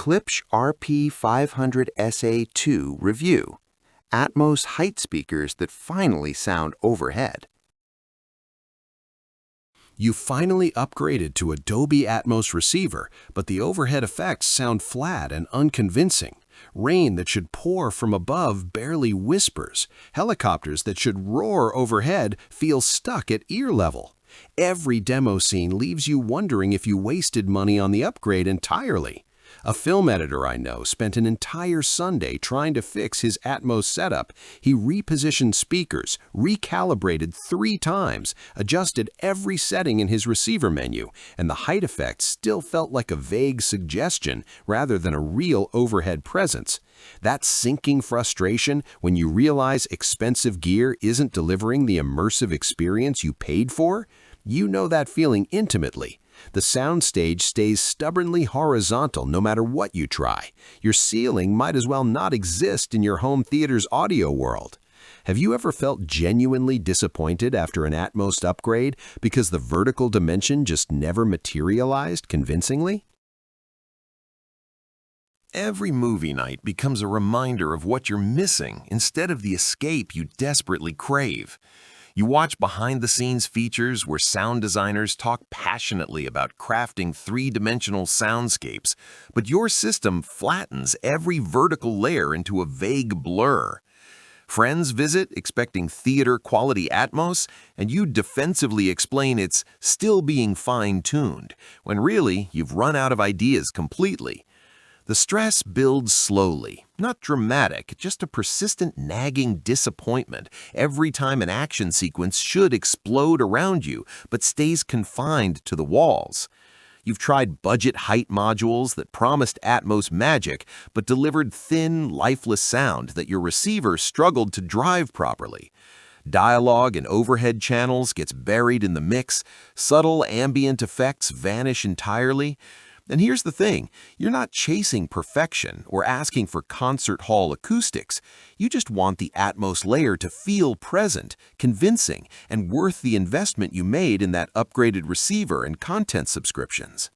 Klipsch RP-500SA II Review, Atmos height speakers that finally sound overhead. You finally upgraded to a Dolby Atmos receiver, but the overhead effects sound flat and unconvincing. Rain that should pour from above barely whispers. Helicopters that should roar overhead feel stuck at ear level. Every demo scene leaves you wondering if you wasted money on the upgrade entirely. A film editor I know spent an entire Sunday trying to fix his Atmos setup. He repositioned speakers, recalibrated 3 times, adjusted every setting in his receiver menu, and the height effect still felt like a vague suggestion rather than a real overhead presence. That sinking frustration when you realize expensive gear isn't delivering the immersive experience you paid for? You know that feeling intimately. The soundstage stays stubbornly horizontal no matter what you try. Your ceiling might as well not exist in your home theater's audio world. Have you ever felt genuinely disappointed after an Atmos upgrade because the vertical dimension just never materialized convincingly? Every movie night becomes a reminder of what you're missing instead of the escape you desperately crave. You watch behind-the-scenes features where sound designers talk passionately about crafting 3-dimensional soundscapes, but your system flattens every vertical layer into a vague blur. Friends visit expecting theater-quality Atmos, and you defensively explain it's still being fine-tuned, when really you've run out of ideas completely. The stress builds slowly, not dramatic, just a persistent nagging disappointment every time an action sequence should explode around you but stays confined to the walls. You've tried budget height modules that promised Atmos magic but delivered thin, lifeless sound that your receiver struggled to drive properly. Dialogue and overhead channels gets buried in the mix, subtle ambient effects vanish entirely. And here's the thing, you're not chasing perfection or asking for concert hall acoustics. You just want the Atmos layer to feel present, convincing, and worth the investment you made in that upgraded receiver and content subscriptions.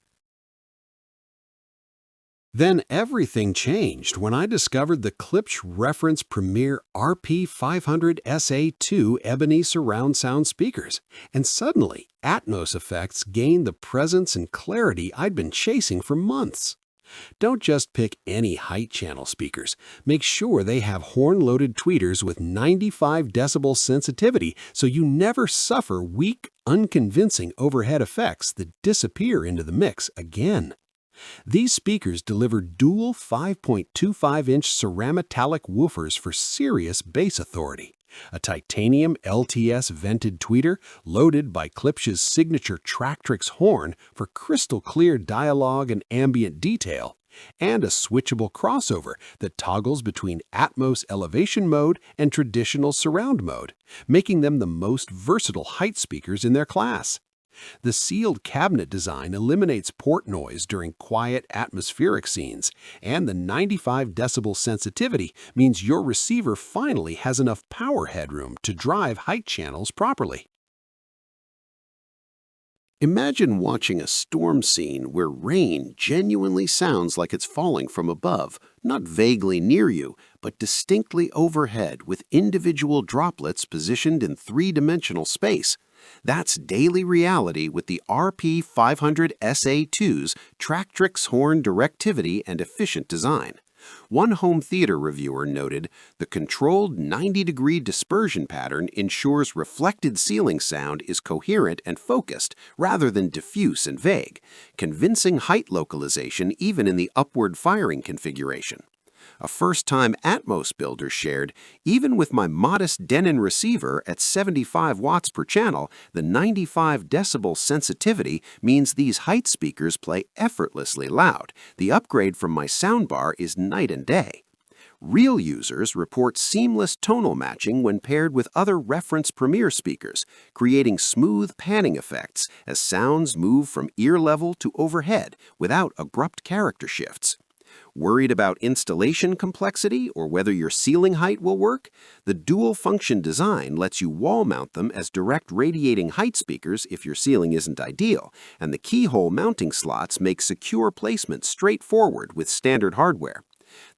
Then everything changed when I discovered the Klipsch Reference Premier RP-500SA II Ebony surround sound speakers, and suddenly Atmos effects gained the presence and clarity I'd been chasing for months. Don't just pick any height channel speakers. Make sure they have horn-loaded tweeters with 95 decibel sensitivity so you never suffer weak, unconvincing overhead effects that disappear into the mix again. These speakers deliver dual 5.25-inch cerametallic woofers for serious bass authority, a titanium LTS vented tweeter loaded by Klipsch's signature Tractrix horn for crystal-clear dialogue and ambient detail, and a switchable crossover that toggles between Atmos elevation mode and traditional surround mode, making them the most versatile height speakers in their class. The sealed cabinet design eliminates port noise during quiet atmospheric scenes, and the 95 decibel sensitivity means your receiver finally has enough power headroom to drive height channels properly. Imagine watching a storm scene where rain genuinely sounds like it's falling from above, not vaguely near you, but distinctly overhead with individual droplets positioned in 3-dimensional space. That's daily reality with the RP-500SA II's Tractrix horn directivity and efficient design. One home theater reviewer noted, the controlled 90-degree dispersion pattern ensures reflected ceiling sound is coherent and focused rather than diffuse and vague, convincing height localization even in the upward firing configuration. A first-time Atmos builder shared, even with my modest Denon receiver at 75 watts per channel, the 95 decibel sensitivity means these height speakers play effortlessly loud. The upgrade from my soundbar is night and day. Real users report seamless tonal matching when paired with other reference Premier speakers, creating smooth panning effects as sounds move from ear level to overhead without abrupt character shifts. Worried about installation complexity or whether your ceiling height will work? The dual-function design lets you wall-mount them as direct radiating height speakers if your ceiling isn't ideal, and the keyhole mounting slots make secure placement straightforward with standard hardware.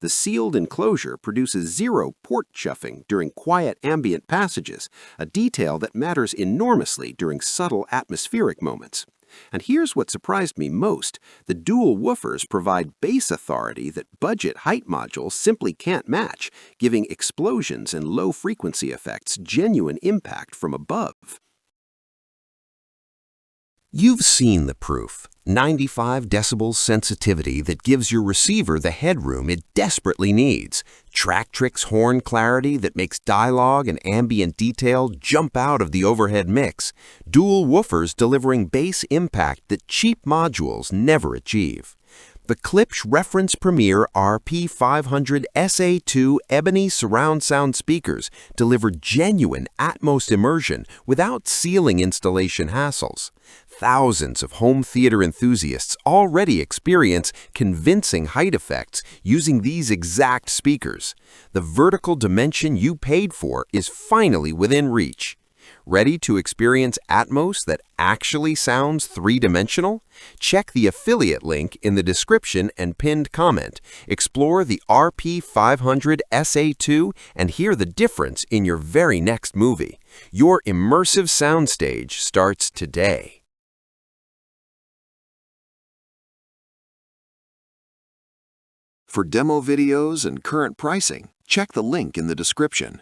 The sealed enclosure produces zero port chuffing during quiet ambient passages, a detail that matters enormously during subtle atmospheric moments. And here's what surprised me most. The dual woofers provide bass authority that budget height modules simply can't match, giving explosions and low-frequency effects genuine impact from above. You've seen the proof. 95 decibels sensitivity that gives your receiver the headroom it desperately needs. Tractrix horn clarity that makes dialogue and ambient detail jump out of the overhead mix. Dual woofers delivering bass impact that cheap modules never achieve. The Klipsch Reference Premier RP-500SA II Ebony surround sound speakers deliver genuine Atmos immersion without ceiling installation hassles. Thousands of home theater enthusiasts already experience convincing height effects using these exact speakers. The vertical dimension you paid for is finally within reach. Ready to experience Atmos that actually sounds three-dimensional? Check the affiliate link in the description and pinned comment. Explore the RP-500SA II and hear the difference in your very next movie. Your immersive soundstage starts today. For demo videos and current pricing, check the link in the description.